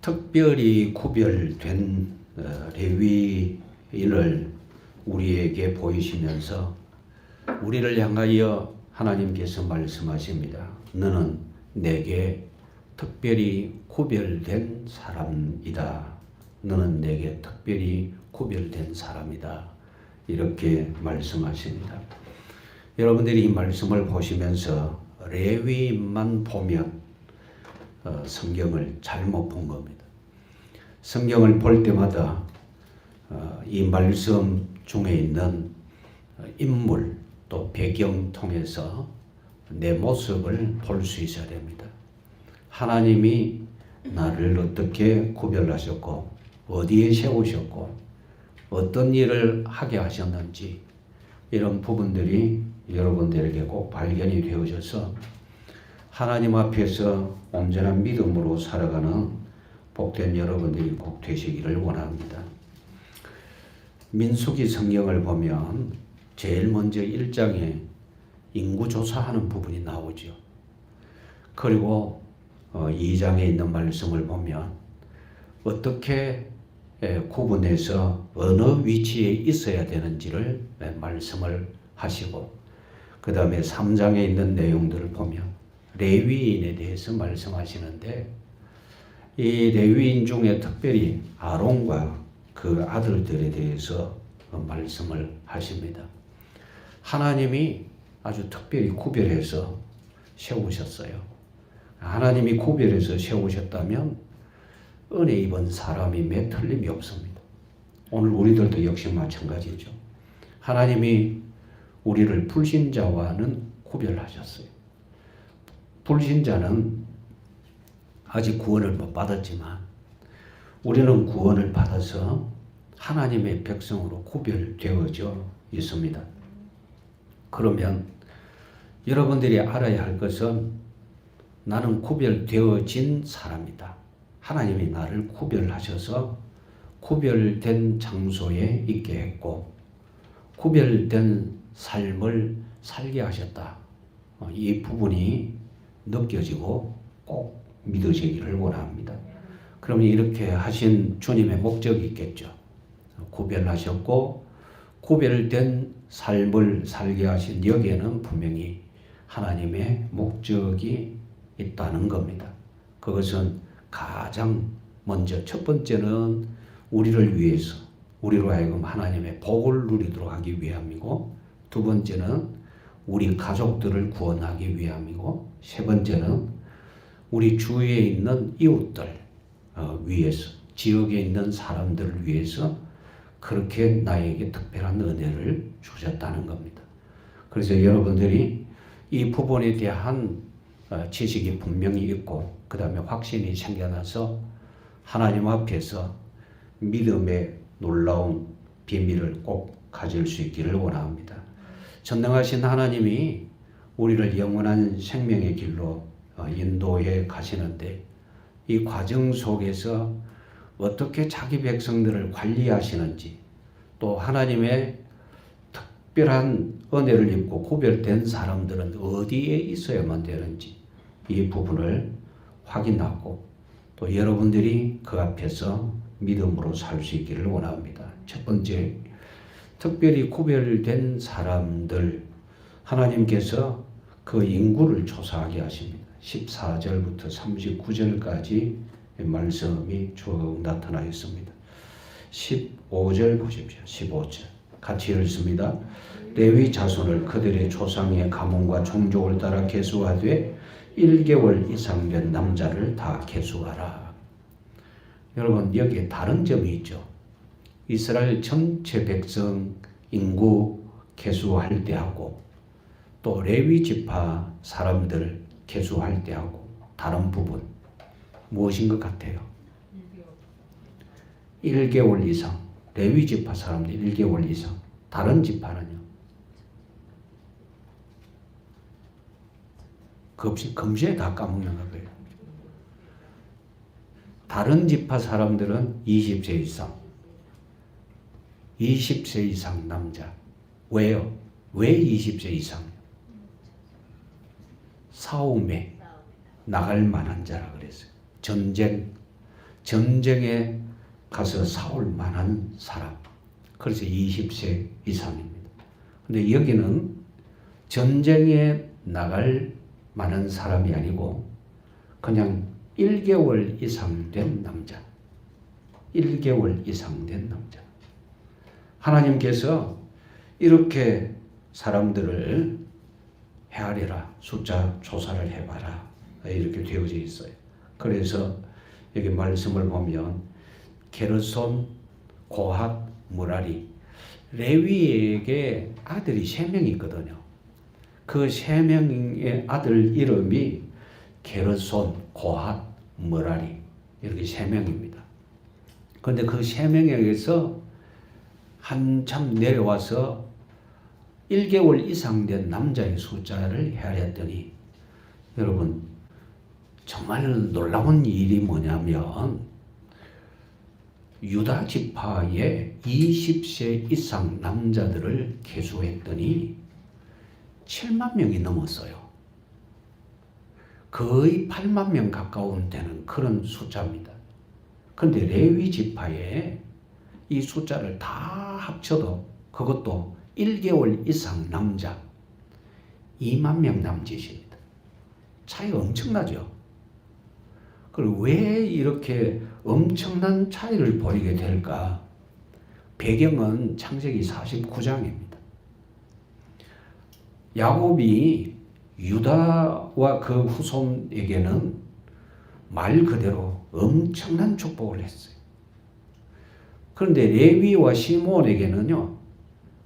특별히 구별된 레위인을 우리에게 보이시면서 우리를 향하여 하나님께서 말씀하십니다. 너는 내게 특별히 구별된 사람이다. 너는 내게 특별히 구별된 사람이다. 이렇게 말씀하십니다. 여러분들이 이 말씀을 보시면서 레위인만 보면 성경을 잘못 본 겁니다. 성경을 볼 때마다 이 말씀 중에 있는 인물 또 배경 통해서 내 모습을 볼 수 있어야 됩니다. 하나님이 나를 어떻게 구별하셨고 어디에 세우셨고 어떤 일을 하게 하셨는지 이런 부분들이 여러분들에게 꼭 발견이 되어져서 하나님 앞에서 온전한 믿음으로 살아가는 복된 여러분들이 꼭 되시기를 원합니다. 민수기 성경을 보면 제일 먼저 1장에 인구조사하는 부분이 나오죠. 그리고 2장에 있는 말씀을 보면 어떻게 구분해서 어느 위치에 있어야 되는지를 말씀을 하시고 그 다음에 3장에 있는 내용들을 보면 레위인에 대해서 말씀하시는데 이 레위인 중에 특별히 아론과 그 아들들에 대해서 말씀을 하십니다. 하나님이 아주 특별히 구별해서 세우셨어요. 하나님이 구별해서 세우셨다면 은혜 입은 사람임에 틀림이 없습니다. 오늘 우리들도 역시 마찬가지죠. 하나님이 우리를 불신자와는 구별하셨어요. 불신자는 아직 구원을 못 받았지만 우리는 구원을 받아서 하나님의 백성으로 구별되어져 있습니다. 그러면 여러분들이 알아야 할 것은 나는 구별되어진 사람이다. 하나님이 나를 구별하셔서 구별된 장소에 있게 했고 구별된 삶을 살게 하셨다. 이 부분이 느껴지고 꼭 믿어지기를 원합니다. 그러면 이렇게 하신 주님의 목적이 있겠죠. 구별하셨고 구별된 삶을 살게 하신 여기에는 분명히 하나님의 목적이 있다는 겁니다. 그것은 가장 먼저 첫 번째는 우리를 위해서 우리로 하여금 하나님의 복을 누리도록 하기 위함이고 두 번째는 우리 가족들을 구원하기 위함이고 세 번째는 우리 주위에 있는 이웃들 위해서 지역에 있는 사람들을 위해서 그렇게 나에게 특별한 은혜를 주셨다는 겁니다. 그래서 여러분들이 이 부분에 대한 지식이 분명히 있고 그 다음에 확신이 생겨나서 하나님 앞에서 믿음의 놀라운 비밀을 꼭 가질 수 있기를 원합니다. 전능하신 하나님이 우리를 영원한 생명의 길로 인도해 가시는데 이 과정 속에서 어떻게 자기 백성들을 관리하시는지 또 하나님의 특별한 은혜를 입고 구별된 사람들은 어디에 있어야만 되는지 이 부분을 확인하고 또 여러분들이 그 앞에서 믿음으로 살 수 있기를 원합니다. 첫 번째, 특별히 구별된 사람들 하나님께서 그 인구를 조사하게 하십니다. 14절부터 39절까지 말씀이 쭉 나타나 있습니다. 15절 보십시오. 15절 같이 읽습니다. 레위 자손을 그들의 조상의 가문과 종족을 따라 계수하되 1개월 이상 된 남자를 다 계수하라. 여러분 여기에 다른 점이 있죠. 이스라엘 전체 백성 인구 계수할 때하고 또 레위 지파 사람들 계수할 때하고 다른 부분 무엇인 것 같아요? 1개월 이상 레위 지파 사람들 1개월 이상 다른 지파는요? 금시에 다 까먹는 거예요. 다른 지파 사람들은 20세 이상 20세 이상 남자. 왜요? 왜 20세 이상? 싸움에 나갈 만한 자라 그랬어요. 전쟁, 전쟁에 가서 싸울 만한 사람. 그래서 20세 이상입니다. 근데 여기는 전쟁에 나갈 만한 사람이 아니고 그냥 1개월 이상 된 남자. 1개월 이상 된 남자. 하나님께서 이렇게 사람들을 헤아려라. 숫자 조사를 해봐라. 이렇게 되어져 있어요. 그래서 여기 말씀을 보면 게르손, 고핫, 무라리 레위에게 아들이 3명이 있거든요. 그 3명의 아들 이름이 게르손, 고핫, 무라리 이렇게 3명입니다. 그런데 그 3명에게서 한참 내려와서 1개월 이상 된 남자의 숫자를 헤아렸더니 여러분 정말 놀라운 일이 뭐냐면 유다 지파의 20세 이상 남자들을 계수했더니 7만 명이 넘었어요. 거의 8만 명 가까운 되는 그런 숫자입니다. 그런데 레위 지파에 이 숫자를 다 합쳐도 그것도 1개월 이상 남자 2만 명 남짓입니다. 차이가 엄청나죠. 그리고 왜 이렇게 엄청난 차이를 보이게 될까? 배경은 창세기 49장입니다. 야곱이 유다와 그 후손에게는 말 그대로 엄청난 축복을 했어요. 그런데 레위와 시므온에게는요,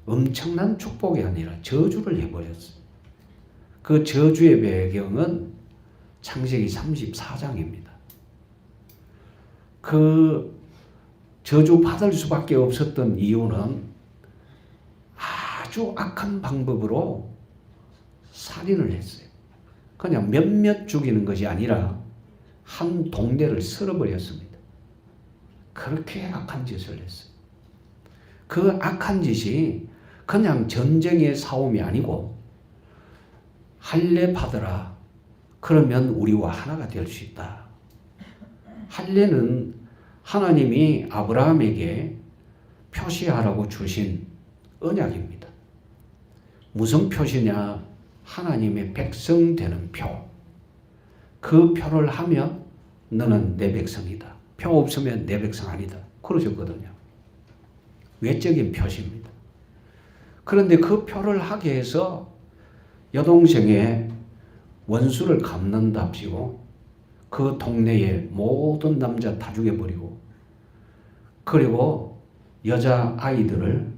엄청난 축복이 아니라 저주를 해버렸어요. 그 저주의 배경은 창세기 34장입니다. 그 저주 받을 수밖에 없었던 이유는 아주 악한 방법으로 살인을 했어요. 그냥 몇몇 죽이는 것이 아니라 한 동네를 쓸어버렸습니다. 그렇게 악한 짓을 했어요. 그 악한 짓이 그냥 전쟁의 싸움이 아니고 할례 받으라. 그러면 우리와 하나가 될 수 있다. 할례는 하나님이 아브라함에게 표시하라고 주신 언약입니다. 무슨 표시냐? 하나님의 백성 되는 표. 그 표를 하면 너는 내 백성이다. 표 없으면 내 백성 아니다. 그러셨거든요. 외적인 표시입니다. 그런데 그 표를 하게 해서 여동생의 원수를 갚는답시고 그 동네의 모든 남자 다 죽여버리고 그리고 여자 아이들을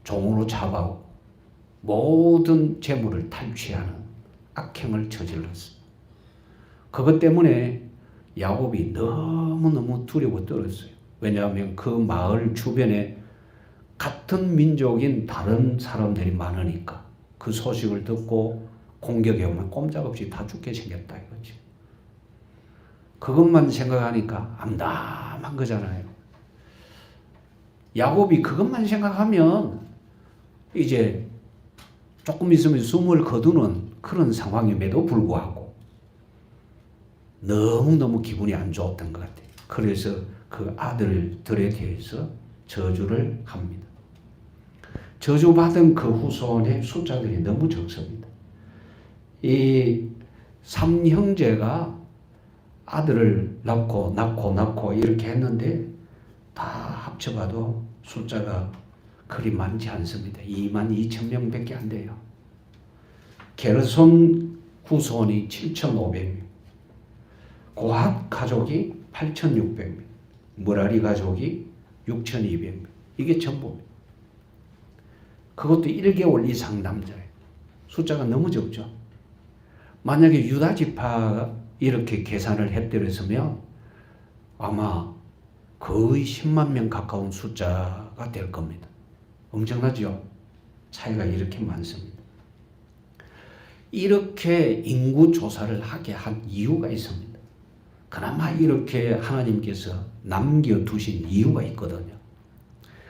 종으로 잡아오고 모든 재물을 탈취하는 악행을 저질렀습니다. 그것 때문에 야곱이 너무너무 두려워 떨었어요. 왜냐하면 그 마을 주변에 같은 민족인 다른 사람들이 많으니까 그 소식을 듣고 공격해 오면 꼼짝없이 다 죽게 생겼다 이거지. 그것만 생각하니까 암담한 거잖아요. 야곱이 그것만 생각하면 이제 조금 있으면 숨을 거두는 그런 상황임에도 불구하고 너무너무 기분이 안 좋았던 것 같아요. 그래서 그 아들들에 대해서 저주를 합니다. 저주받은 그 후손의 숫자들이 너무 적습니다. 이 3형제가 아들을 낳고 이렇게 했는데 다 합쳐봐도 숫자가 그리 많지 않습니다. 22,000명밖에 안 돼요. 게르손 후손이 7,500명, 고핫 가족이 8,600명, 무라리 가족이 6,200명. 이게 전부입니다. 그것도 1개월 이상 남자예요. 숫자가 너무 적죠. 만약에 유다 지파가 이렇게 계산을 해드렸으면 아마 거의 10만 명 가까운 숫자가 될 겁니다. 엄청나죠? 차이가 이렇게 많습니다. 이렇게 인구 조사를 하게 한 이유가 있습니다. 그나마 이렇게 하나님께서 남겨두신 이유가 있거든요.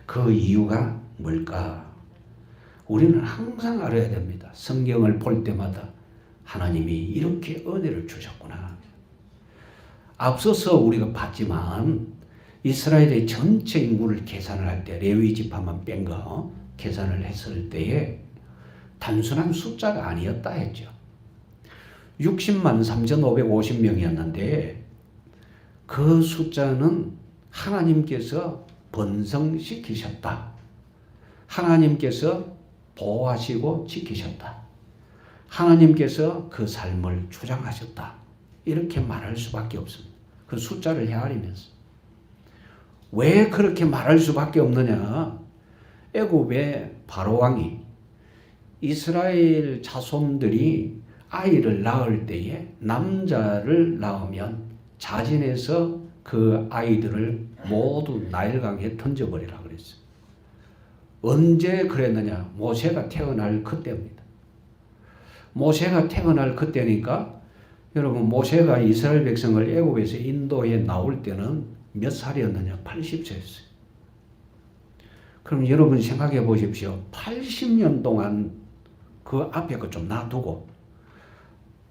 그 이유가 뭘까? 우리는 항상 알아야 됩니다. 성경을 볼 때마다 하나님이 이렇게 은혜를 주셨구나. 앞서서 우리가 봤지만 이스라엘의 전체 인구를 계산을 할 때 레위 지파만 뺀 거 계산을 했을 때에 단순한 숫자가 아니었다 했죠. 60만 3,550명이었는데 그 숫자는 하나님께서 번성시키셨다. 하나님께서 보호하시고 지키셨다. 하나님께서 그 삶을 주장하셨다. 이렇게 말할 수밖에 없습니다. 그 숫자를 헤아리면서. 왜 그렇게 말할 수밖에 없느냐? 애굽의 바로왕이 이스라엘 자손들이 아이를 낳을 때에 남자를 낳으면 자진해서 그 아이들을 모두 나일강에 던져버리라 그랬어요. 언제 그랬느냐? 모세가 태어날 그때입니다. 모세가 태어날 그때니까 여러분 모세가 이스라엘 백성을 애굽에서 인도에 나올 때는 몇 살이었느냐? 80세였어요. 그럼 여러분 생각해 보십시오. 80년 동안 그 앞에 거 좀 놔두고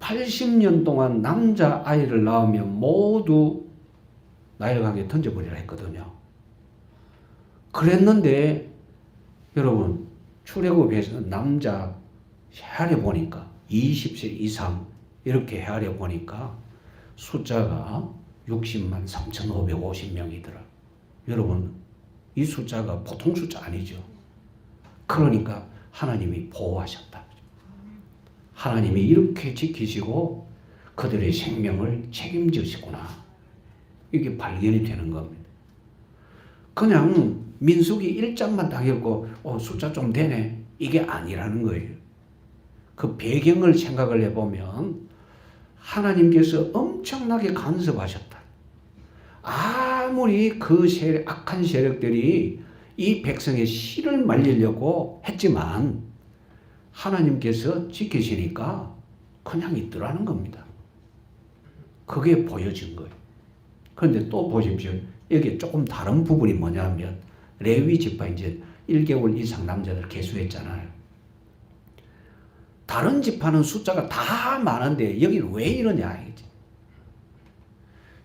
80년 동안 남자아이를 낳으면 모두 나일강에 던져버리라 했거든요. 그랬는데 여러분 출애굽에서 남자 헤아려 보니까 20세 이상 이렇게 헤아려 보니까 숫자가 60만 3,550명이더라. 여러분 이 숫자가 보통 숫자 아니죠. 그러니까 하나님이 보호하셨다. 하나님이 이렇게 지키시고 그들의 생명을 책임지시구나. 이게 발견이 되는 겁니다. 그냥 민수기 1장만 딱 읽고 숫자 좀 되네. 이게 아니라는 거예요. 그 배경을 생각을 해보면 하나님께서 엄청나게 간섭하셨다. 아무리 그 악한 세력들이 이 백성의 씨를 말리려고 했지만 하나님께서 지키시니까 그냥 있더라는 겁니다. 그게 보여진 거예요. 그런데 또 보십시오. 여기 조금 다른 부분이 뭐냐면 레위 지파 이제 1개월 이상 남자들 계수했잖아요. 다른 지파는 숫자가 다 많은데 여기는 왜 이러냐 이거지.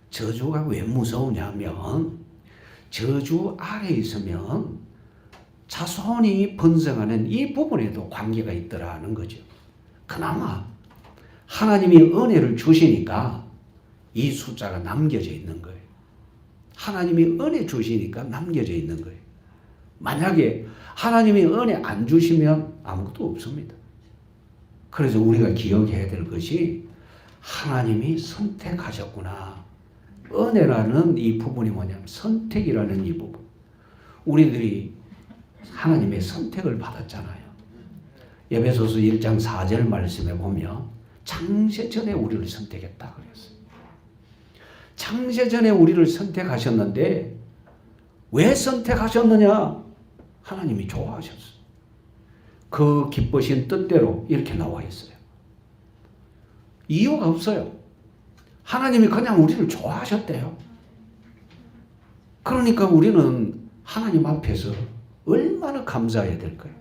저주가 왜 무서우냐면 저주 아래 있으면 자손이 번성하는 이 부분에도 관계가 있더라는 거죠. 그나마 하나님이 은혜를 주시니까 이 숫자가 남겨져 있는 거예요. 하나님이 은혜 주시니까 남겨져 있는 거예요. 만약에 하나님이 은혜 안 주시면 아무것도 없습니다. 그래서 우리가 기억해야 될 것이 하나님이 선택하셨구나. 은혜라는 이 부분이 뭐냐면 선택이라는 이 부분. 우리들이 하나님의 선택을 받았잖아요. 에베소서 1장 4절 말씀에 보면 창세전에 우리를 선택했다 그랬어요. 창세전에 우리를 선택하셨는데 왜 선택하셨느냐? 하나님이 좋아하셨어요. 그 기쁘신 뜻대로 이렇게 나와 있어요. 이유가 없어요. 하나님이 그냥 우리를 좋아하셨대요. 그러니까 우리는 하나님 앞에서 얼마나 감사해야 될까요?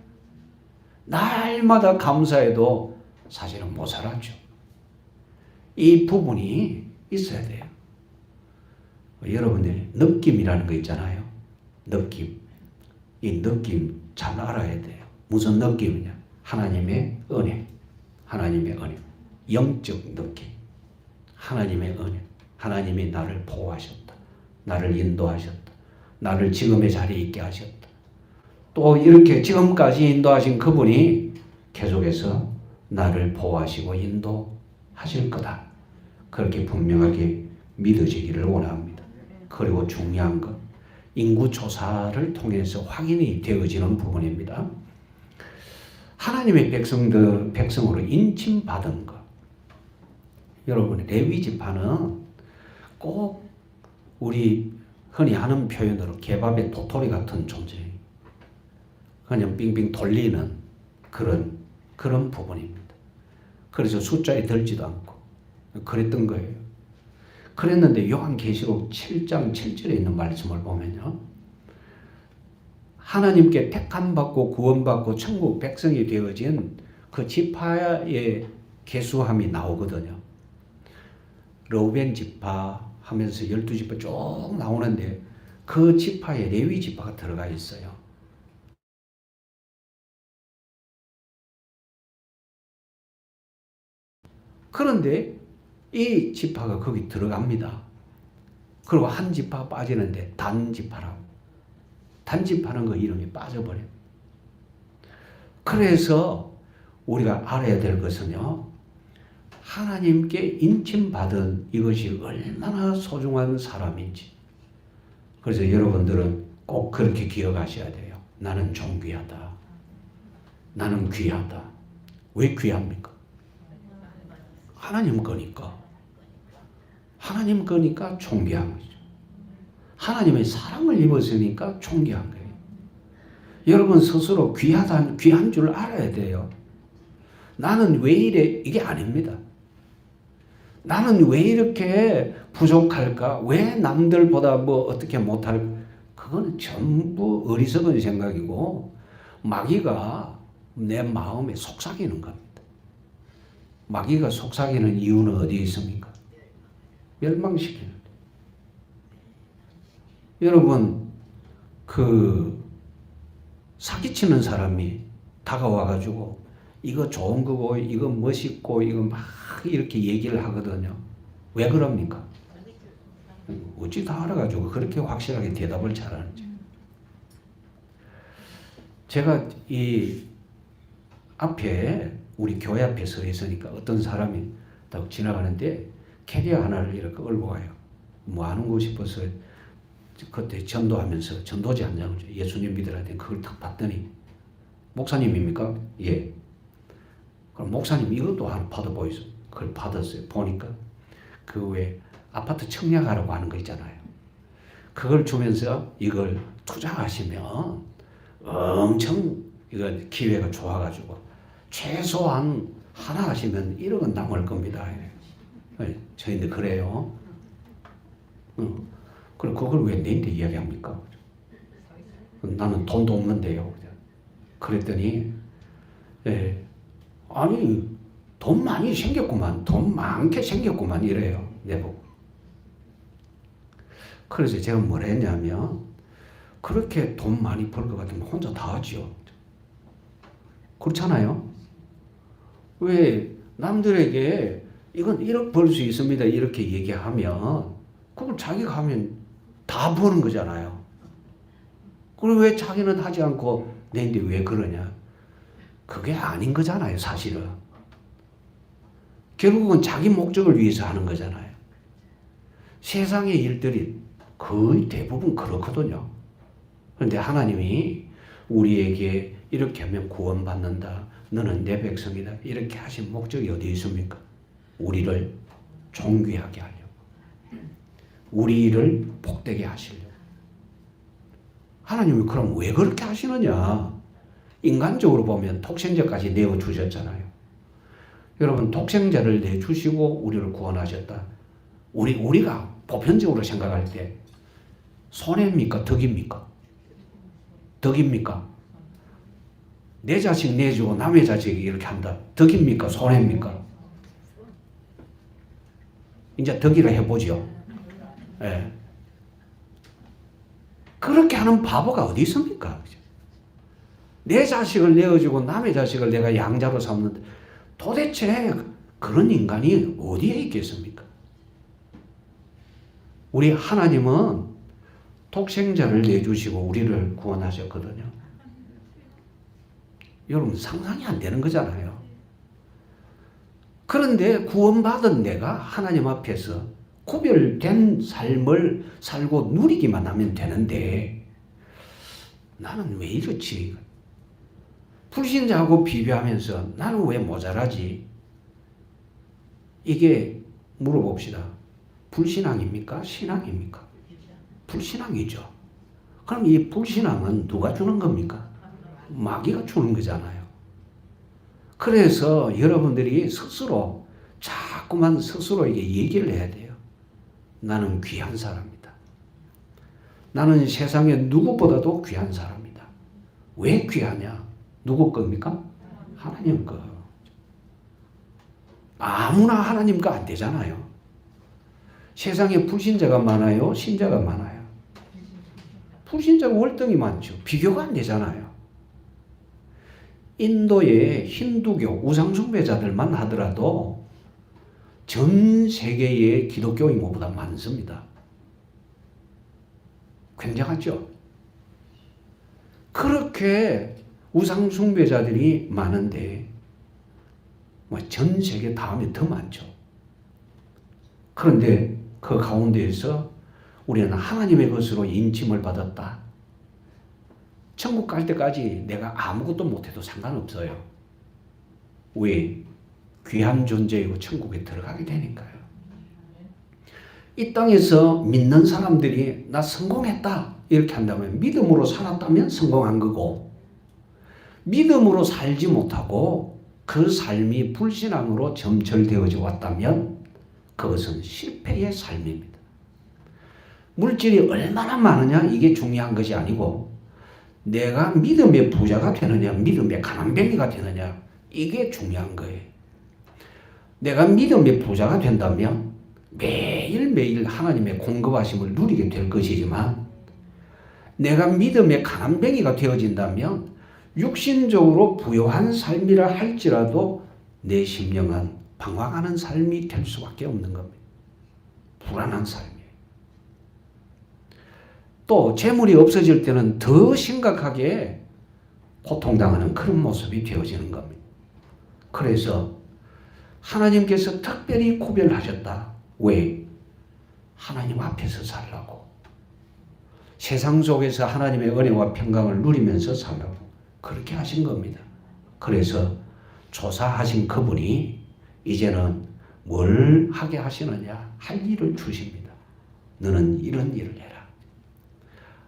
날마다 감사해도 사실은 못 살았죠. 이 부분이 있어야 돼요. 여러분들 느낌이라는 거 있잖아요. 느낌. 이 느낌 잘 알아야 돼요. 무슨 느낌이냐? 하나님의 은혜. 하나님의 은혜. 영적 느낌. 하나님의 은혜. 하나님이 나를 보호하셨다. 나를 인도하셨다. 나를 지금의 자리에 있게 하셨다. 또 이렇게 지금까지 인도하신 그분이 계속해서 나를 보호하시고 인도하실 거다. 그렇게 분명하게 믿어지기를 원합니다. 그리고 중요한 것, 인구조사를 통해서 확인이 되어지는 부분입니다. 하나님의 백성으로 인침받은 것. 여러분, 레위 지파는 꼭 우리 흔히 하는 표현으로 개밥의 도토리 같은 존재예요. 그냥 빙빙 돌리는 그런 부분입니다. 그래서 숫자에 들지도 않고 그랬던 거예요. 그랬는데 요한계시록 7장 7절에 있는 말씀을 보면요. 하나님께 택함받고 구원받고 천국 백성이 되어진 그 지파의 계수함이 나오거든요. 르우벤 지파, 하면서 12지파 쭉 나오는데 그 지파에 레위 지파가 들어가 있어요. 그런데 이 지파가 거기 들어갑니다. 그리고 한 지파 빠지는데 단지파라고. 단지파는 그 이름이 빠져버려요. 그래서 우리가 알아야 될 것은요, 하나님께 인침받은 이것이 얼마나 소중한 사람인지. 그래서 여러분들은 꼭 그렇게 기억하셔야 돼요. 나는 존귀하다. 나는 귀하다. 왜 귀합니까? 하나님 거니까. 하나님 거니까 존귀한 거죠. 하나님의 사랑을 입었으니까 존귀한 거예요. 여러분 스스로 귀한 줄 알아야 돼요. 나는 왜 이래? 이게 아닙니다. 나는 왜 이렇게 부족할까? 왜 남들보다 뭐 어떻게 못할까? 그건 전부 어리석은 생각이고 마귀가 내 마음에 속삭이는 겁니다. 마귀가 속삭이는 이유는 어디에 있습니까? 멸망시키는. 여러분 사기치는 사람이 다가와가지고 이거 좋은 거고 이거 멋있고 이거 막 이렇게 얘기를 하거든요. 왜 그럽니까? 어찌 다 알아가지고 그렇게 확실하게 대답을 잘하는지. 제가 이 앞에 우리 교회 앞에 서 있으니까 어떤 사람이 딱 지나가는데 캐리어 하나를 이렇게 끌고 가요. 뭐 하는 거 싶어서 그때 전도하면서 전도지 한 장을 예수님 믿으라는데 그걸 딱 봤더니 목사님입니까? 예. 그럼 목사님 이것도 하나 받아 보이소. 그걸 받았어요. 보니까 그 외에 아파트 청약하라고 하는 거 있잖아요. 그걸 주면서 이걸 투자하시면 엄청 이거 기회가 좋아가지고 최소한 하나 하시면 1억은 남을 겁니다. 저희들 그래요. 그럼 그걸 왜 내한테 이야기합니까? 나는 돈도 없는데요. 그랬더니 아니 돈 많이 생겼구만. 돈 많게 생겼구만 이래요. 내보고. 그래서 제가 뭐라 했냐면 그렇게 돈 많이 벌 것 같으면 혼자 다 하죠. 그렇잖아요. 왜 남들에게 이건 1억 벌 수 있습니다 이렇게 얘기하면 그걸 자기가 하면 다 버는 거잖아요. 그럼 왜 자기는 하지 않고 내인데 왜 그러냐? 그게 아닌 거잖아요, 사실은. 결국은 자기 목적을 위해서 하는 거잖아요. 세상의 일들이 거의 대부분 그렇거든요. 그런데 하나님이 우리에게 이렇게 하면 구원받는다. 너는 내 백성이다. 이렇게 하신 목적이 어디 있습니까? 우리를 존귀하게 하려고. 우리를 복되게 하시려고. 하나님이 그럼 왜 그렇게 하시느냐? 인간적으로 보면 독생자까지 내어주셨잖아요. 여러분 독생자를 내주시고 우리를 구원하셨다. 우리가 보편적으로 생각할 때 손해입니까? 덕입니까? 덕입니까? 내 자식 내주고 남의 자식 이렇게 한다. 덕입니까? 손해입니까? 이제 덕이라 해보죠. 예. 그렇게 하는 바보가 어디 있습니까? 내 자식을 내어주고 남의 자식을 내가 양자로 삼는데 도대체 그런 인간이 어디에 있겠습니까? 우리 하나님은 독생자를 내주시고 우리를 구원하셨거든요. 여러분 상상이 안 되는 거잖아요. 그런데 구원받은 내가 하나님 앞에서 구별된 삶을 살고 누리기만 하면 되는데 나는 왜 이렇지? 불신자하고 비교하면서 나는 왜 모자라지? 이게 물어봅시다. 불신앙입니까? 신앙입니까? 불신앙이죠. 그럼 이 불신앙은 누가 주는 겁니까? 마귀가 주는 거잖아요. 그래서 여러분들이 스스로 자꾸만 스스로에게 얘기를 해야 돼요. 나는 귀한 사람이다. 나는 세상에 누구보다도 귀한 사람이다. 왜 귀하냐? 누구 겁니까? 하나님 거. 아무나 하나님 거 안 되잖아요. 세상에 불신자가 많아요? 신자가 많아요? 불신자가 월등히 많죠. 비교가 안 되잖아요. 인도의 힌두교 우상숭배자들만 하더라도 전 세계의 기독교 인구보다 많습니다. 굉장하죠? 그렇게 우상숭배자들이 많은데 전 세계 다음에 더 많죠. 그런데 그 가운데에서 우리는 하나님의 것으로 인침을 받았다. 천국 갈 때까지 내가 아무것도 못해도 상관없어요. 왜? 귀한 존재이고 천국에 들어가게 되니까요. 이 땅에서 믿는 사람들이 나 성공했다 이렇게 한다면, 믿음으로 살았다면 성공한 거고, 믿음으로 살지 못하고 그 삶이 불신앙으로 점철되어져 왔다면 그것은 실패의 삶입니다. 물질이 얼마나 많으냐 이게 중요한 것이 아니고, 내가 믿음의 부자가 되느냐 믿음의 가난뱅이가 되느냐 이게 중요한 거예요. 내가 믿음의 부자가 된다면 매일매일 하나님의 공급하심을 누리게 될 것이지만, 내가 믿음의 가난뱅이가 되어진다면 육신적으로 부요한 삶이라 할지라도 내 심령은 방황하는 삶이 될 수밖에 없는 겁니다. 불안한 삶이에요. 또 재물이 없어질 때는 더 심각하게 고통당하는 그런 모습이 되어지는 겁니다. 그래서 하나님께서 특별히 구별하셨다. 왜? 하나님 앞에서 살라고. 세상 속에서 하나님의 은혜와 평강을 누리면서 살라고 그렇게 하신 겁니다. 그래서 조사하신 그분이 이제는 뭘 하게 하시느냐? 할 일을 주십니다. 너는 이런 일을 해라.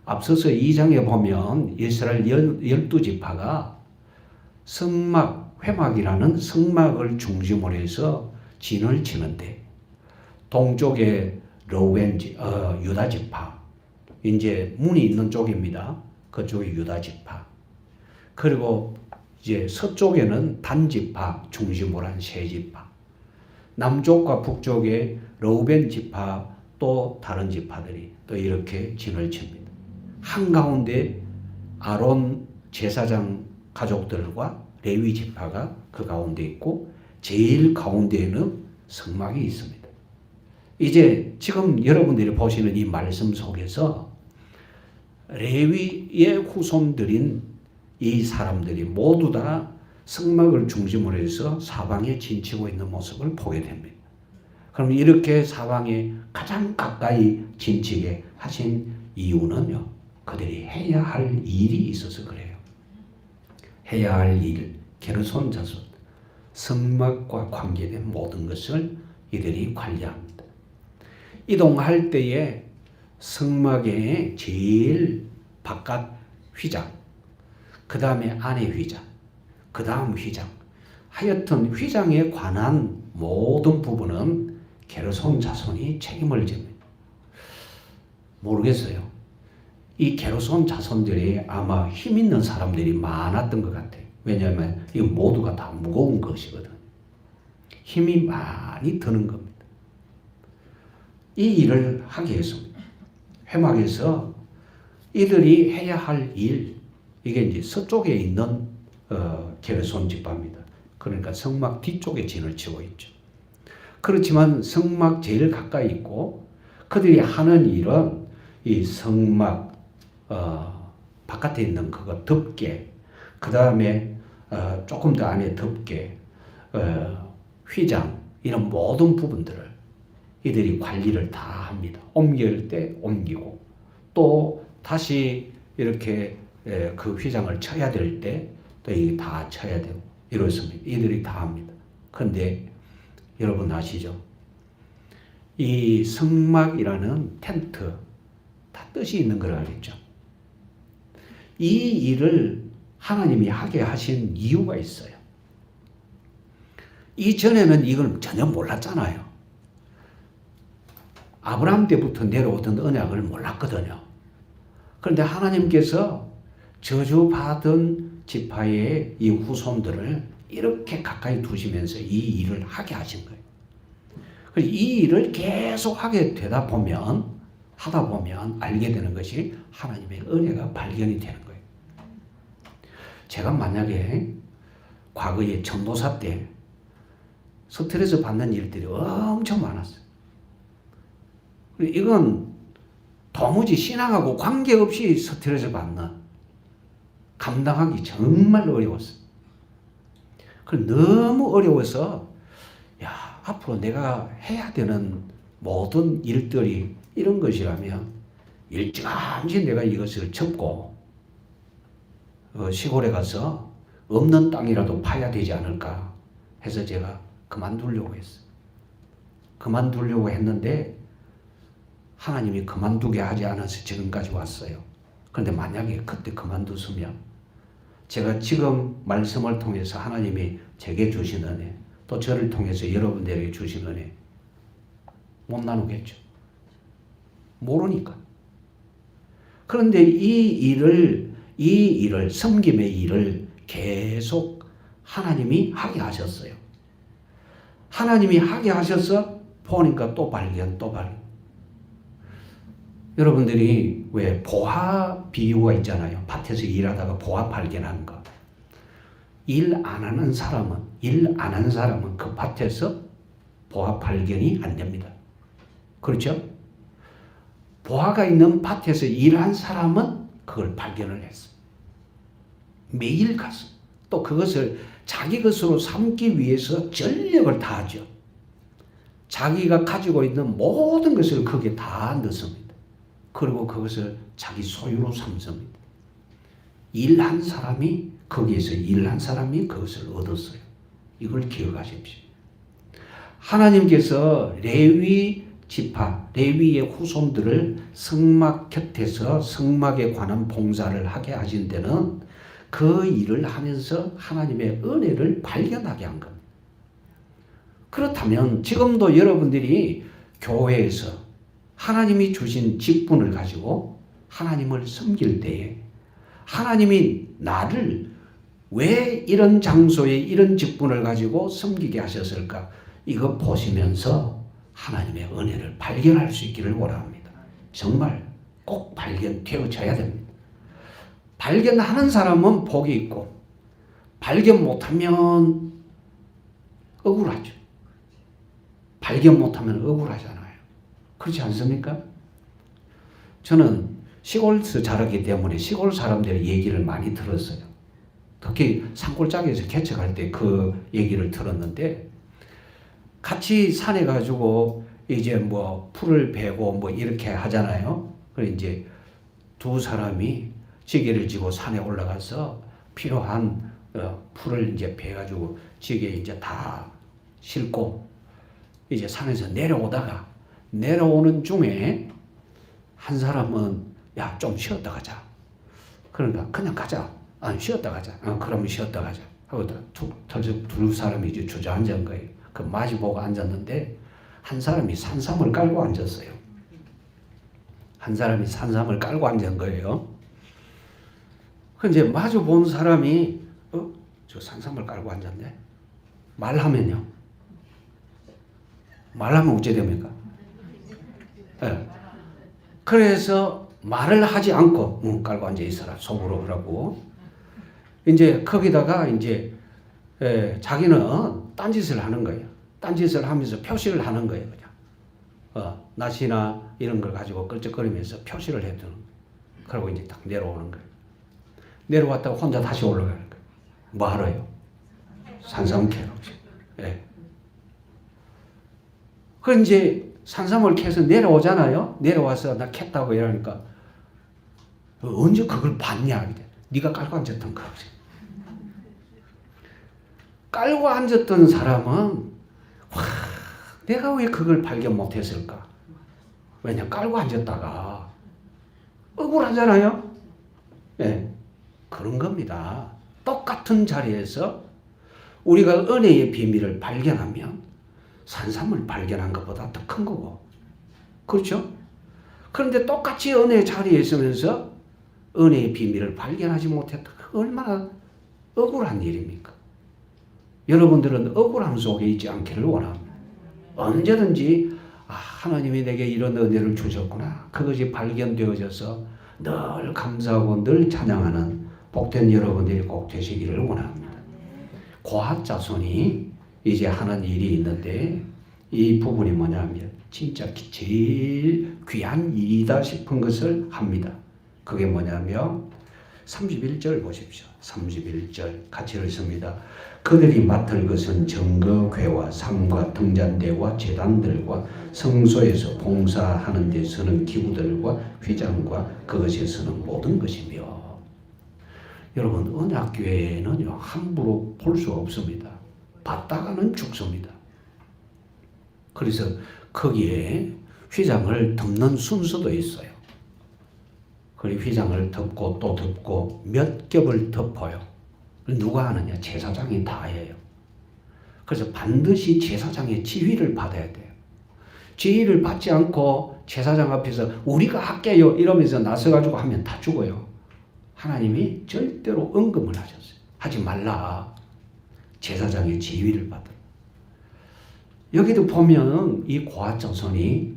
앞서서 2장에 보면 이스라엘 12지파가 성막, 회막이라는 성막을 중심으로 해서 진을 치는데, 동쪽에 유다 지파, 이제 문이 있는 쪽입니다. 그쪽이 유다 지파. 그리고 이제 서쪽에는 단 지파 중심으로 한 세 지파. 남쪽과 북쪽에 르우벤 지파 또 다른 지파들이 또 이렇게 진을 칩니다. 한가운데 아론 제사장 가족들과 레위 지파가 그 가운데 있고, 제일 가운데에는 성막이 있습니다. 이제 지금 여러분들이 보시는 이 말씀 속에서 레위의 후손들인 이 사람들이 모두 다 성막을 중심으로 해서 사방에 진치고 있는 모습을 보게 됩니다. 그럼 이렇게 사방에 가장 가까이 진치게 하신 이유는요, 그들이 해야 할 일이 있어서 그래요. 해야 할 일, 게르손 자손, 성막과 관계된 모든 것을 이들이 관리합니다. 이동할 때에 성막의 제일 바깥 휘장, 그 다음에 안에 휘장, 그 다음 휘장, 하여튼 휘장에 관한 모든 부분은 게르손 자손이 책임을 집니다. 모르겠어요. 이 게르손 자손들이 아마 힘 있는 사람들이 많았던 것 같아요. 왜냐하면 이 모두가 다 무거운 것이거든. 힘이 많이 드는 겁니다. 이 일을 하기 위해서입니다. 회막에서 이들이 해야 할 일, 이게 이제 서쪽에 있는 게르손 지파입니다. 그러니까 성막 뒤쪽에 진을 치고 있죠. 그렇지만 성막 제일 가까이 있고, 그들이 하는 일은 이 성막 바깥에 있는 그거 덮개, 그 다음에 조금 더 안에 덮개, 휘장, 이런 모든 부분들을 이들이 관리를 다 합니다. 옮길 때 옮기고, 또 다시 이렇게 그 휘장을 쳐야 될 때 또 이게 다 쳐야 되고 이렇습니다. 이들이 다 합니다. 그런데 여러분 아시죠? 이 성막이라는 텐트 다 뜻이 있는 걸 알겠죠? 이 일을 하나님이 하게 하신 이유가 있어요. 이전에는 이걸 전혀 몰랐잖아요. 아브라함 때부터 내려오던 언약을 몰랐거든요. 그런데 하나님께서 저주받은 지파의 이 후손들을 이렇게 가까이 두시면서 이 일을 하게 하신 거예요. 이 일을 계속 하다 보면 알게 되는 것이 하나님의 은혜가 발견이 되는 거예요. 제가 만약에 과거에 전도사 때 스트레스 받는 일들이 엄청 많았어요. 이건 도무지 신앙하고 관계없이 스트레스 받는, 감당하기 정말 어려웠어요. 너무 어려워서 앞으로 내가 해야 되는 모든 일들이 이런 것이라면 일찌감치 내가 이것을 접고 시골에 가서 없는 땅이라도 파야 되지 않을까 해서 제가 그만두려고 했어요. 그만두려고 했는데 하나님이 그만두게 하지 않아서 지금까지 왔어요. 그런데 만약에 그때 그만뒀으면 제가 지금 말씀을 통해서 하나님이 제게 주신 은혜, 또 저를 통해서 여러분들에게 주신 은혜 못 나누겠죠. 모르니까. 그런데 이 일을 섬김의 일을 계속 하나님이 하게 하셨어요. 하나님이 하게 하셔서 보니까 또 발견. 여러분들이 왜 보화 비유가 있잖아요. 밭에서 일하다가 보화 발견하는 거. 일 안 하는 사람은 그 밭에서 보화 발견이 안 됩니다. 그렇죠? 보화가 있는 밭에서 일한 사람은 그걸 발견을 했어. 매일 가서 또 그것을 자기 것으로 삼기 위해서 전력을 다하죠. 자기가 가지고 있는 모든 것을 거기에 다 넣습니다. 그리고 그것을 자기 소유로 삼습니다. 거기에서 일한 사람이 그것을 얻었어요. 이걸 기억하십시오. 하나님께서 레위 지파, 레위의 후손들을 성막 곁에서 성막에 관한 봉사를 하게 하신 데는 그 일을 하면서 하나님의 은혜를 발견하게 한 겁니다. 그렇다면 지금도 여러분들이 교회에서 하나님이 주신 직분을 가지고 하나님을 섬길 때에 하나님이 나를 왜 이런 장소에 이런 직분을 가지고 섬기게 하셨을까? 이거 보시면서 하나님의 은혜를 발견할 수 있기를 원합니다. 정말 꼭 발견되어져야 됩니다. 발견하는 사람은 복이 있고 발견 못하면 억울하죠. 발견 못하면 억울하잖아요. 그렇지 않습니까? 저는 시골에서 자랐기 때문에 시골 사람들의 얘기를 많이 들었어요. 특히 산골짜기에서 개척할 때 그 얘기를 들었는데 같이 산에 가지고 이제 뭐 풀을 베고 뭐 이렇게 하잖아요. 그래 이제 두 사람이 지게를 지고 산에 올라가서 필요한 풀을 이제 베가지고 지게에 이제 다 싣고 이제 산에서 내려오는 중에 한 사람은 야, 좀 쉬었다 가자. 그러니까 그냥 가자. 쉬었다 가자. 그러면 쉬었다 가자. 하고 두 사람이 이제 주저앉은 거예요. 그 마주보고 앉았는데 한 사람이 산삼을 깔고 앉았어요. 한 사람이 산삼을 깔고 앉은 거예요. 그 이제 마주 본 사람이 저 산삼을 깔고 앉았네. 말하면 어째 됩니까? 네. 그래서 말을 하지 않고 깔고 앉아 있어라 속으로 그러고 이제 거기다가 이제 자기는 딴짓을 하는 거예요. 딴짓을 하면서 표시를 하는 거예요. 그냥 낫이나 이런 걸 가지고 끌적거리면서 표시를 해두는 거예요. 그리고 이제 딱 내려오는 거예요. 내려왔다가 혼자 다시 올라가는 거예요. 뭐 하러요? 산삼 캐러. 예. 그 이제 산삼을 캐서 내려오잖아요. 내려와서 나 캤다고 이러니까 언제 그걸 봤냐? 네가 깔고 앉았던 거지. 깔고 앉았던 사람은 내가 왜 그걸 발견 못했을까? 왜냐 깔고 앉았다가 억울하잖아요. 네, 그런 겁니다. 똑같은 자리에서 우리가 은혜의 비밀을 발견하면 산삼을 발견한 것보다 더 큰 거고, 그렇죠? 그런데 똑같이 은혜의 자리에 있으면서 은혜의 비밀을 발견하지 못했다. 얼마나 억울한 일입니까? 여러분들은 억울함 속에 있지 않기를 원합니다. 언제든지 하나님이 내게 이런 은혜를 주셨구나. 그것이 발견되어져서 늘 감사하고 늘 찬양하는 복된 여러분들이 꼭 되시기를 원합니다. 고핫 자손이 이제 하는 일이 있는데 이 부분이 뭐냐면 진짜 제일 귀한 일이다 싶은 것을 합니다. 그게 뭐냐면 31절 보십시오. 31절 같이 읽습니다. 그들이 맡을 것은 정거궤와 상과 등잔대와 제단들과 성소에서 봉사하는 데 쓰는 기구들과 휘장과 그것에 쓰는 모든 것이며. 여러분 언약교회는요 함부로 볼 수 없습니다. 받다가는 죽습니다. 그래서 거기에 휘장을 덮는 순서도 있어요. 그리고 휘장을 덮고 또 덮고 몇 겹을 덮어요. 누가 하느냐? 제사장이 다 해요. 그래서 반드시 제사장의 지휘를 받아야 돼요. 지휘를 받지 않고 제사장 앞에서 우리가 할게요 이러면서 나서가지고 하면 다 죽어요. 하나님이 절대로 언급을 하셨어요. 하지 말라. 제사장의 지휘를 받으라. 여기도 보면 이 고핫 자손이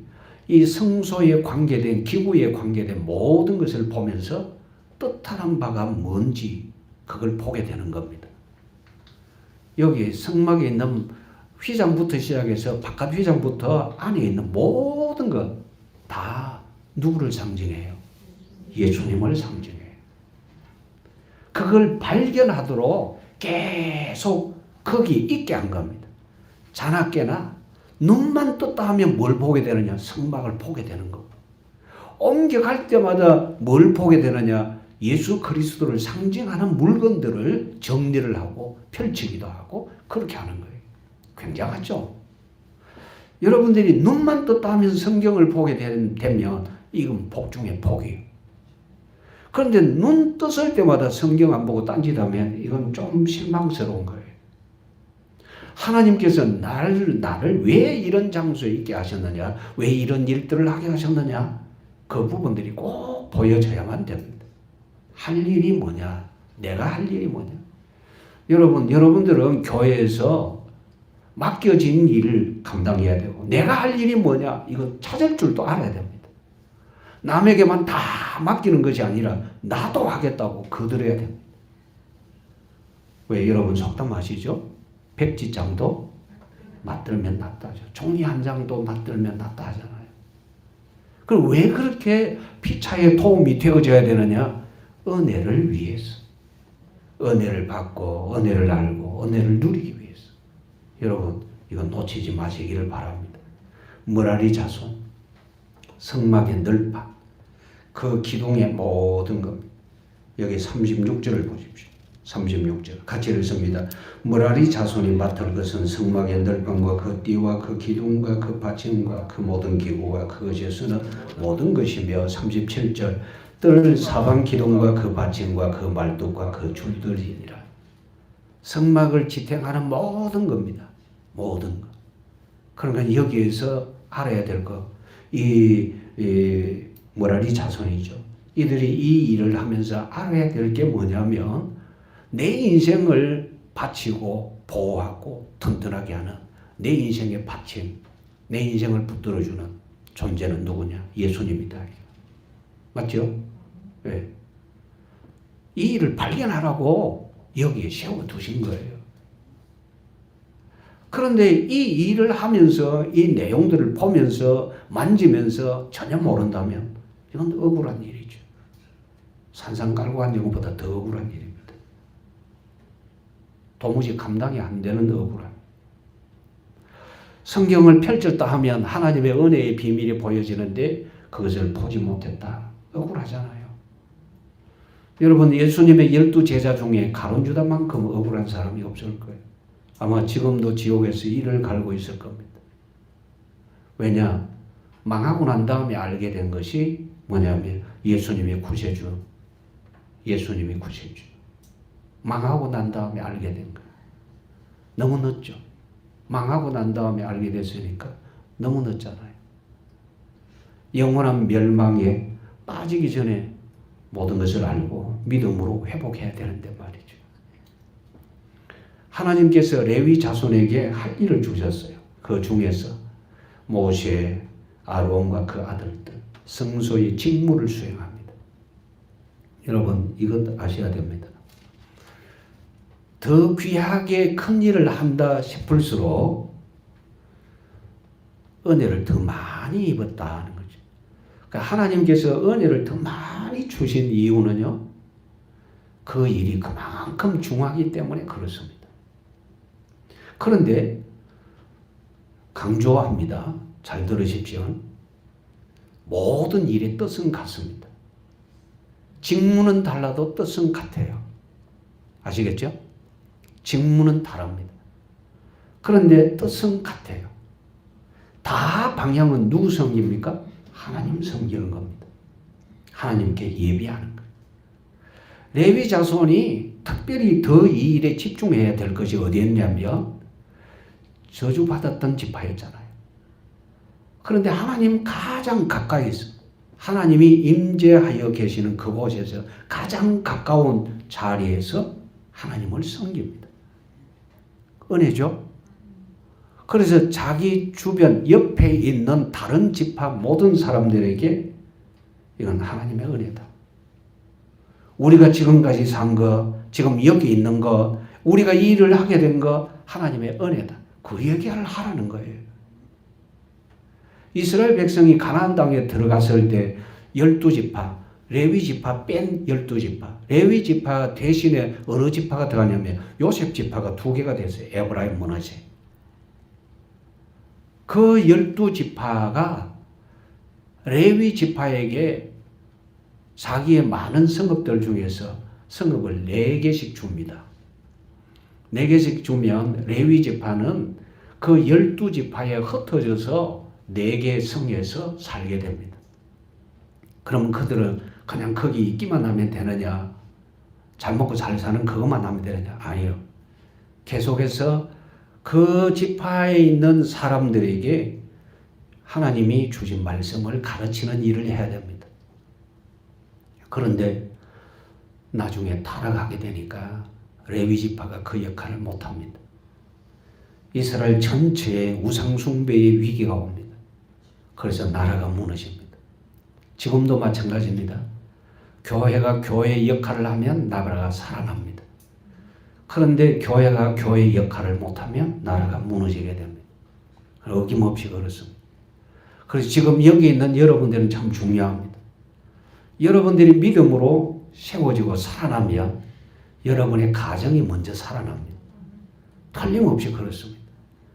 이 성소에 관계된 기구에 관계된 모든 것을 보면서 뜻하는 바가 뭔지 그걸 보게 되는 겁니다. 여기 성막에 있는 휘장부터 시작해서 바깥 휘장부터 안에 있는 모든 것 다 누구를 상징해요? 예수님을 상징해요. 그걸 발견하도록 계속 거기 있게 한 겁니다. 자나깨나 눈만 떴다 하면 뭘 보게 되느냐? 성막을 보게 되는 거고. 옮겨갈 때마다 뭘 보게 되느냐? 예수 그리스도를 상징하는 물건들을 정리를 하고 펼치기도 하고 그렇게 하는 거예요. 굉장하죠? 여러분들이 눈만 떴다 하면 성경을 보게 되면 이건 복 중에 복이에요. 그런데 눈 떴을 때마다 성경 안 보고 딴짓하면 이건 좀 실망스러운 거예요. 하나님께서 나를 왜 이런 장소에 있게 하셨느냐? 왜 이런 일들을 하게 하셨느냐? 그 부분들이 꼭 보여져야만 됩니다. 할 일이 뭐냐? 내가 할 일이 뭐냐? 여러분들은 교회에서 맡겨진 일을 감당해야 되고 내가 할 일이 뭐냐? 이거 찾을 줄도 알아야 됩니다. 남에게만 다 맡기는 것이 아니라 나도 하겠다고 거들어야 됩니다. 왜 여러분 속담 아시죠? 백지장도 맞들면 낫다 하죠. 종이 한 장도 맞들면 낫다 하잖아요. 그럼 왜 그렇게 피차에 도움이 되어져야 되느냐? 은혜를 위해서. 은혜를 받고 은혜를 알고 은혜를 누리기 위해서. 여러분 이건 놓치지 마시기를 바랍니다. 므라리 자손, 성막의 널판, 그 기둥의 모든 것. 여기 36절을 보십시오. 36절 같이 읽습니다. 므라리 자손이 맡을 것은 성막의 널판과 그 띠와 그 기둥과 그 받침과 그 모든 기구와 그것에 쓰는 모든 것이며 37절 뜰 사방 기둥과 그 받침과 그 말뚝과 그 줄들이니라. 성막을 지탱하는 모든 겁니다. 모든 것. 그러니까 여기에서 알아야 될 것, 이 므라리 자손이죠. 이들이 이 일을 하면서 알아야 될 게 뭐냐면 내 인생을 바치고 보호하고 튼튼하게 하는 내 인생의 받침, 내 인생을 붙들어주는 존재는 누구냐? 예수님이다. 맞죠? 네. 이 일을 발견하라고 여기에 세워두신 거예요. 그런데 이 일을 하면서 이 내용들을 보면서 만지면서 전혀 모른다면 이건 억울한 일이죠. 산상 깔고 앉은 것보다 더 억울한 일입니다. 도무지 감당이 안 되는 억울함. 성경을 펼쳤다 하면 하나님의 은혜의 비밀이 보여지는데 그것을 보지 못했다. 억울하잖아요. 여러분 예수님의 12제자 중에 가룟유다만큼 억울한 사람이 없을 거예요. 아마 지금도 지옥에서 이를 갈고 있을 겁니다. 왜냐? 망하고 난 다음에 알게 된 것이 뭐냐면 예수님이 구세주. 예수님이 구세주. 망하고 난 다음에 알게 된 거예요. 너무 늦죠. 망하고 난 다음에 알게 됐으니까 너무 늦잖아요. 영원한 멸망에 빠지기 전에 모든 것을 알고 믿음으로 회복해야 되는데 말이죠. 하나님께서 레위 자손에게 할 일을 주셨어요. 그 중에서 모세, 아론과 그 아들들 성소의 직무를 수행합니다. 여러분 이것 아셔야 됩니다. 더 귀하게 큰 일을 한다 싶을수록 은혜를 더 많이 입었다는 거죠. 그러니까 하나님께서 은혜를 더 많이 주신 이유는요, 그 일이 그만큼 중하기 때문에 그렇습니다. 그런데 강조합니다. 잘 들으십시오. 모든 일의 뜻은 같습니다. 직무는 달라도 뜻은 같아요. 아시겠죠? 직무는 다릅니다. 그런데 뜻은 같아요. 다 방향은 누구 섬깁니까? 하나님 섬기는 겁니다. 하나님께 예비하는 거예요. 레위 자손이 특별히 더 이 일에 집중해야 될 것이 어디였냐면 저주받았던 지파였잖아요. 그런데 하나님 가장 가까이서 하나님이 임재하여 계시는 그곳에서 가장 가까운 자리에서 하나님을 섬깁니다. 은혜죠? 그래서 자기 주변 옆에 있는 다른 지파 모든 사람들에게 이건 하나님의 은혜다. 우리가 지금까지 산 거, 지금 여기 있는 거, 우리가 이 일을 하게 된 거 하나님의 은혜다. 그 얘기를 하라는 거예요. 이스라엘 백성이 가나안 땅에 들어갔을 때 12지파, 레위 지파 뺀 12지파, 레위 지파 대신에 어느 지파가 들어가냐면 요셉 지파가 2개가 됐어요. 에브라임, 므낫세. 그 12지파가 레위 지파에게 자기의 많은 성읍들 중에서 성읍을 4개씩 줍니다. 4개씩 주면 레위 지파는 그 12지파에 흩어져서 4개의 성에서 살게 됩니다. 그럼 그들은 그냥 거기 있기만 하면 되느냐? 잘 먹고 잘 사는 그것만 하면 되느냐? 아니요. 계속해서 그 지파에 있는 사람들에게 하나님이 주신 말씀을 가르치는 일을 해야 됩니다. 그런데 나중에 타락하게 되니까 레위 지파가 그 역할을 못합니다. 이스라엘 전체에 우상숭배의 위기가 옵니다. 그래서 나라가 무너집니다. 지금도 마찬가지입니다. 교회가 교회의 역할을 하면 나라가 살아납니다. 그런데 교회가 교회의 역할을 못하면 나라가 무너지게 됩니다. 어김없이 그렇습니다. 그래서 지금 여기 있는 여러분들은 참 중요합니다. 여러분들이 믿음으로 세워지고 살아나면 여러분의 가정이 먼저 살아납니다. 틀림없이 그렇습니다.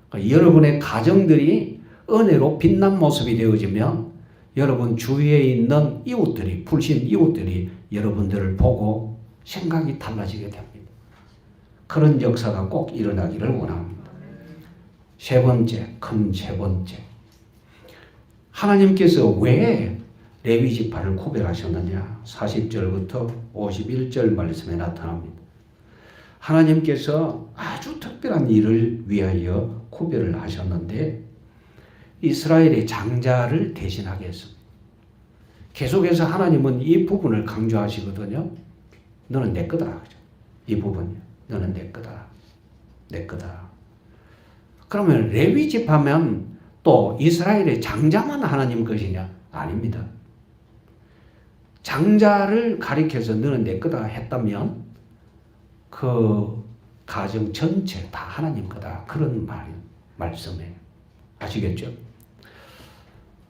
그러니까 여러분의 가정들이 은혜로 빛난 모습이 되어지면 여러분 주위에 있는 이웃들이, 불신 이웃들이 여러분들을 보고 생각이 달라지게 됩니다. 그런 역사가 꼭 일어나기를 원합니다. 세 번째, 큰 세 번째. 하나님께서 왜 레위 지파를 구별하셨느냐? 40절부터 51절 말씀에 나타납니다. 하나님께서 아주 특별한 일을 위하여 구별을 하셨는데 이스라엘의 장자를 대신하게 했습니다. 계속해서 하나님은 이 부분을 강조하시거든요. 너는 내 거다. 이 부분이요. 너는 내 거다. 내 거다. 그러면 레위 지파면 또 이스라엘의 장자만 하나님 것이냐? 아닙니다. 장자를 가리켜서 너는 내 거다 했다면 그 가정 전체 다 하나님 거다. 그런 말씀이에요. 아시겠죠?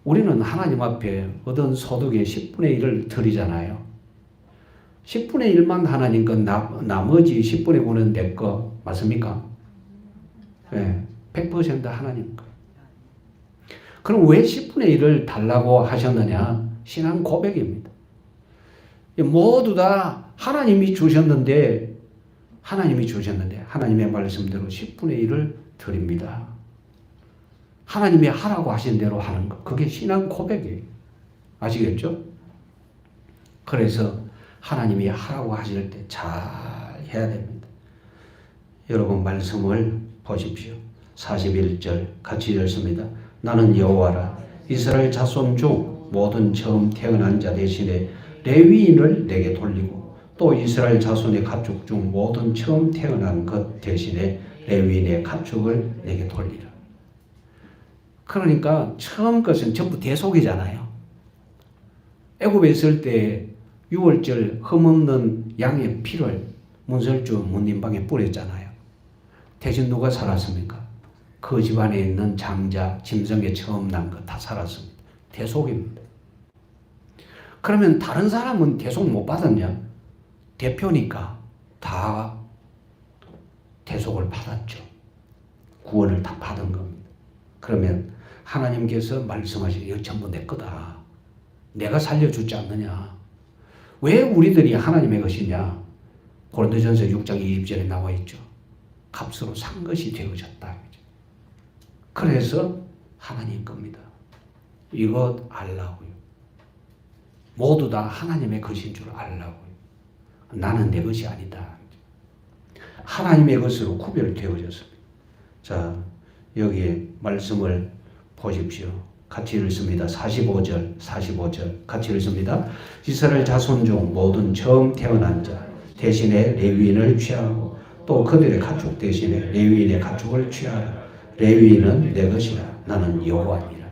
우리는 하나님 앞에 얻은 소득의 10분의 1을 드리잖아요. 10분의 1만 하나님 거, 나머지 10분의 9는 내 거, 맞습니까? 네, 100% 하나님 거. 그럼 왜 10분의 1을 달라고 하셨느냐? 신앙 고백입니다. 모두 다 하나님이 주셨는데 하나님의 말씀대로 10분의 1을 드립니다. 하나님이 하라고 하신 대로 하는 것. 그게 신앙 고백이에요. 아시겠죠? 그래서 하나님이 하라고 하실 때 잘 해야 됩니다. 여러분 말씀을 보십시오. 41절 같이 읽습니다. 나는 여호와라. 이스라엘 자손 중 모든 처음 태어난 자 대신에 레위인을 내게 돌리고 또 이스라엘 자손의 가축 중 모든 처음 태어난 것 대신에 레위인의 가축을 내게 돌리라. 그러니까 처음 것은 전부 대속이잖아요. 애굽에 있을 때 유월절 흠없는 양의 피를 문설주 문림방에 뿌렸잖아요. 대신 누가 살았습니까? 그 집안에 있는 장자, 짐승에 처음 난 거 다 살았습니다. 대속입니다. 그러면 다른 사람은 대속 못 받았냐? 대표니까 다 대속을 받았죠. 구원을 다 받은 겁니다. 그러면 하나님께서 말씀하시니 이거 전부 내 거다. 내가 살려주지 않느냐. 왜 우리들이 하나님의 것이냐. 고린도전서 6장 20절에 나와 있죠. 값으로 산 것이 되어졌다. 그래서 하나님 겁니다. 이거 알라고요. 모두 다 하나님의 것인 줄 알라고요. 나는 내 것이 아니다. 하나님의 것으로 구별되어졌습니다. 자, 여기에 말씀을 보십시오. 같이 읽습니다. 45절 같이 읽습니다. 이스라엘 자손 중 모든 처음 태어난 자 대신에 레위인을 취하고 또 그들의 가축 대신에 레위인의 가축을 취하라. 레위인은 내 것이라. 나는 여호와니라.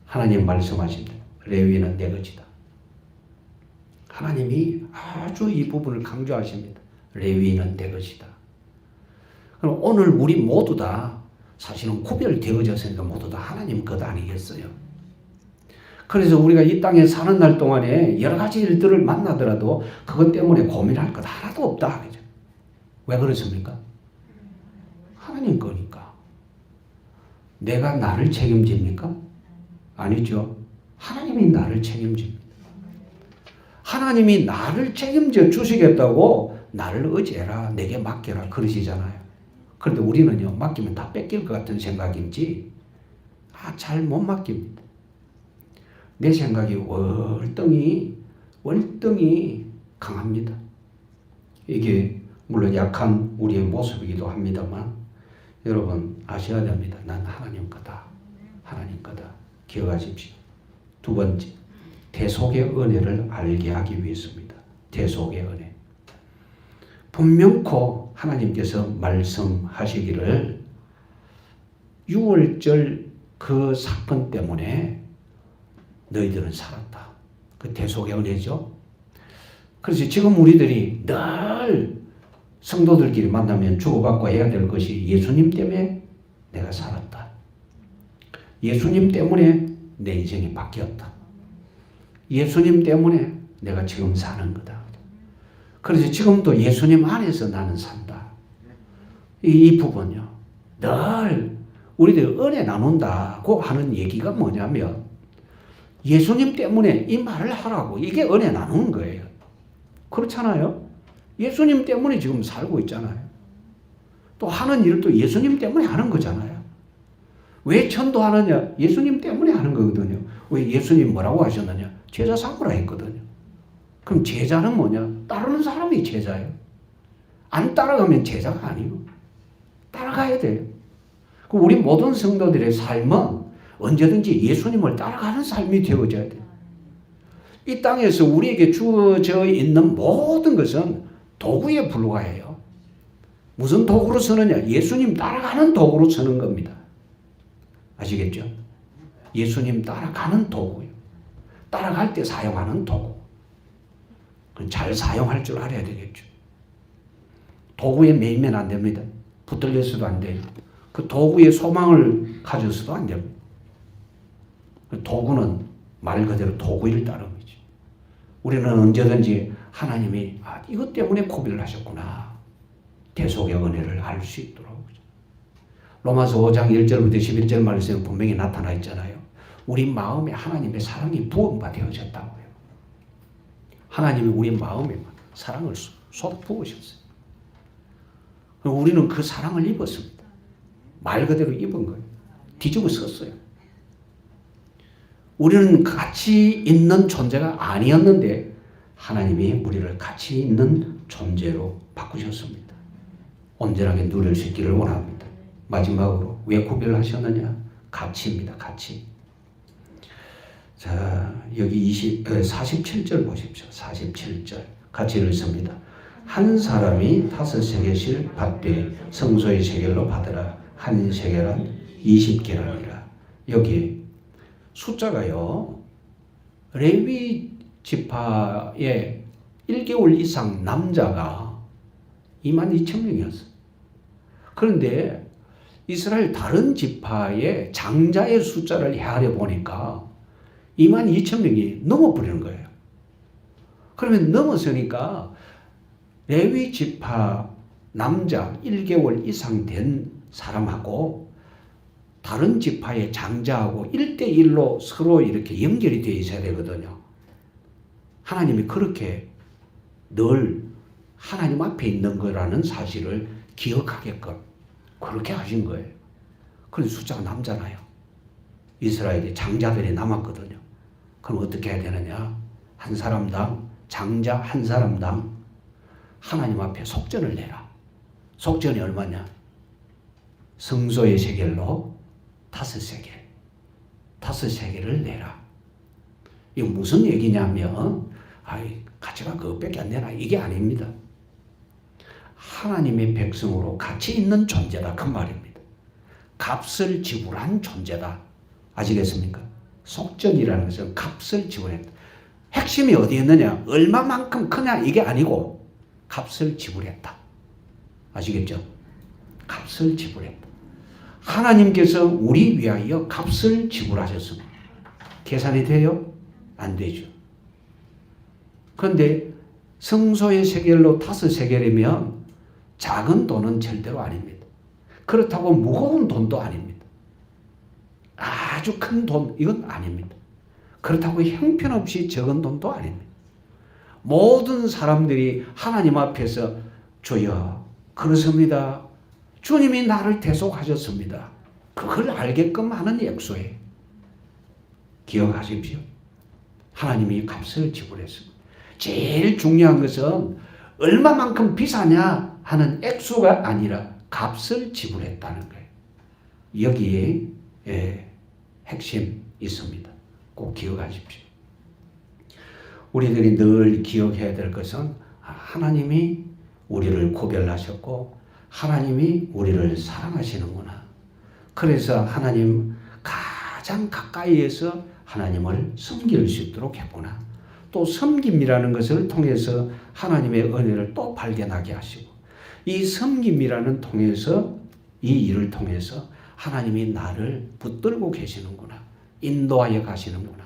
하나님 말씀하십니다. 레위인은 내 것이다. 하나님이 아주 이 부분을 강조하십니다. 레위인은 내 것이다. 그럼 오늘 우리 모두 다 사실은 구별되어졌으니까 모두 다 하나님 것 아니겠어요? 그래서 우리가 이 땅에 사는 날 동안에 여러 가지 일들을 만나더라도 그것 때문에 고민할 것 하나도 없다. 그죠? 왜 그렇습니까? 하나님 거니까. 내가 나를 책임집니까? 아니죠. 하나님이 나를 책임집니다. 하나님이 나를 책임져 주시겠다고 나를 의지해라, 내게 맡겨라 그러시잖아요. 그런데 우리는요, 맡기면 다 뺏길 것 같은 생각인지 잘 못 맡깁니다. 내 생각이 월등히 강합니다. 이게 물론 약한 우리의 모습이기도 합니다만 여러분 아셔야 됩니다. 난 하나님 거다. 하나님 거다. 기억하십시오. 두 번째, 대속의 은혜를 알게 하기 위해서입니다. 대속의 은혜. 분명코 하나님께서 말씀하시기를 6월절 그 사건 때문에 너희들은 살았다. 그 대속의 은혜죠. 그래서 지금 우리들이 늘 성도들끼리 만나면 주고받고 해야 될 것이 예수님 때문에 내가 살았다. 예수님 때문에 내 인생이 바뀌었다. 예수님 때문에 내가 지금 사는 거다. 그래서 지금도 예수님 안에서 나는 산다. 이 부분요. 늘 우리들 은혜 나눈다고 하는 얘기가 뭐냐면 예수님 때문에 이 말을 하라고. 이게 은혜 나누는 거예요. 그렇잖아요. 예수님 때문에 지금 살고 있잖아요. 또 하는 일도 예수님 때문에 하는 거잖아요. 왜 전도하느냐? 예수님 때문에 하는 거거든요. 왜 예수님 뭐라고 하셨느냐? 제자 삼으라 했거든요. 그럼 제자는 뭐냐? 따르는 사람이 제자예요. 안 따라가면 제자가 아니고 따라가야 돼요. 우리 모든 성도들의 삶은 언제든지 예수님을 따라가는 삶이 되어져야 돼요. 이 땅에서 우리에게 주어져 있는 모든 것은 도구에 불과해요. 무슨 도구로 쓰느냐? 예수님 따라가는 도구로 쓰는 겁니다. 아시겠죠? 예수님 따라가는 도구예요. 따라갈 때 사용하는 도구. 잘 사용할 줄 알아야 되겠죠. 도구에 매이면 안 됩니다. 붙들려서도 안 돼요. 그 도구에 소망을 가져서도 안 됩니다. 도구는 말 그대로 도구일 따름이죠. 우리는 언제든지 하나님이 이것 때문에 고비를 하셨구나. 대속의 은혜를 알 수 있도록. 로마서 5장 1절부터 11절 말씀에 분명히 나타나 있잖아요. 우리 마음에 하나님의 사랑이 부음받아졌다고요. 하나님이 우리 마음에 사랑을 쏟아 부으셨어요. 우리는 그 사랑을 입었습니다. 말 그대로 입은 거예요. 뒤집어 썼어요. 우리는 가치 있는 존재가 아니었는데 하나님이 우리를 가치 있는 존재로 바꾸셨습니다. 온전하게 누릴 수 있기를 원합니다. 마지막으로 왜 구별하셨느냐? 가치입니다. 가치. 자, 여기 47절 보십시오. 47절 같이 읽습니다. 한 사람이 5세겔씩 받되 성소의 세겔로 받으라. 한 세겔은 20게라니라. 여기 숫자가요. 레위 지파의 1개월 이상 남자가 22,000명이었어요. 그런데 이스라엘 다른 지파의 장자의 숫자를 헤아려 보니까 22,000명이 넘어버리는 거예요. 그러면 넘어서니까 레위 지파 남자 1개월 이상 된 사람하고 다른 지파의 장자하고 1대1로 서로 이렇게 연결이 되어 있어야 되거든요. 하나님이 그렇게 늘 하나님 앞에 있는 거라는 사실을 기억하게끔 그렇게 하신 거예요. 그런 숫자가 남잖아요. 이스라엘의 장자들이 남았거든요. 그럼 어떻게 해야 되느냐? 한 사람당, 장자 한 사람당 하나님 앞에 속전을 내라. 속전이 얼마냐? 성소의 세겔로 5세겔. 5세겔을 내라. 이거 무슨 얘기냐면, 가치가 그것밖에 안 되나? 이게 아닙니다. 하나님의 백성으로 가치 있는 존재다. 그 말입니다. 값을 지불한 존재다. 아시겠습니까? 속전이라는 것은 값을 지불했다. 핵심이 어디에 있느냐? 얼마만큼 크냐? 이게 아니고 값을 지불했다. 아시겠죠? 값을 지불했다. 하나님께서 우리 위하여 값을 지불하셨습니다. 계산이 돼요? 안 되죠. 그런데 성소의 세겔로 5세겔이면 작은 돈은 절대로 아닙니다. 그렇다고 무거운 돈도 아닙니다. 아주 큰 돈, 이건 아닙니다. 그렇다고 형편없이 적은 돈도 아닙니다. 모든 사람들이 하나님 앞에서 주여, 그렇습니다. 주님이 나를 대속하셨습니다. 그걸 알게끔 하는 약속이에요. 기억하십시오. 하나님이 값을 지불했습니다. 제일 중요한 것은 얼마만큼 비싸냐 하는 액수가 아니라 값을 지불했다는 거예요. 여기에 핵심 있습니다. 꼭 기억하십시오. 우리들이 늘 기억해야 될 것은 하나님이 우리를 구별하셨고 하나님이 우리를 사랑하시는구나. 그래서 하나님 가장 가까이에서 하나님을 섬길 수 있도록 했구나. 또 섬김이라는 것을 통해서 하나님의 은혜를 또 발견하게 하시고 이 섬김이라는 통해서 이 일을 통해서 하나님이 나를 붙들고 계시는구나. 인도하여 가시는구나.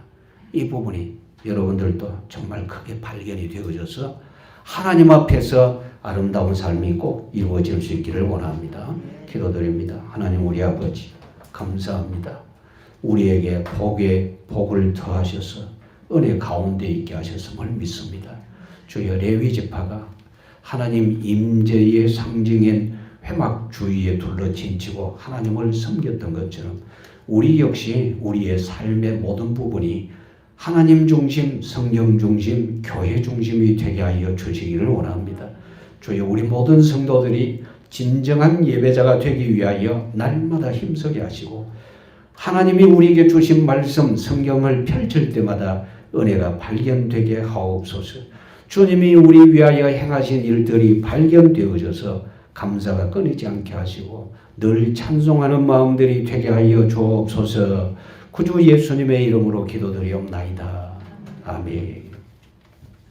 이 부분이 여러분들도 정말 크게 발견이 되어져서 하나님 앞에서 아름다운 삶이 꼭 이루어질 수 있기를 원합니다. 기도드립니다. 하나님 우리 아버지 감사합니다. 우리에게 복을 더하셔서 은혜 가운데 있게 하셨음을 믿습니다. 주여 레위 지파가 하나님 임재의 상징인 회막 주위에 둘러친치고 하나님을 섬겼던 것처럼 우리 역시 우리의 삶의 모든 부분이 하나님 중심, 성령 중심, 교회 중심이 되게 하여 주시기를 원합니다. 주여 우리 모든 성도들이 진정한 예배자가 되기 위하여 날마다 힘쓰게 하시고 하나님이 우리에게 주신 말씀 성경을 펼칠 때마다 은혜가 발견되게 하옵소서. 주님이 우리 위하여 행하신 일들이 발견되어져서 감사가 끊이지 않게 하시고 늘 찬송하는 마음들이 되게 하여 주옵소서. 구주 예수님의 이름으로 기도드리옵나이다. 아멘.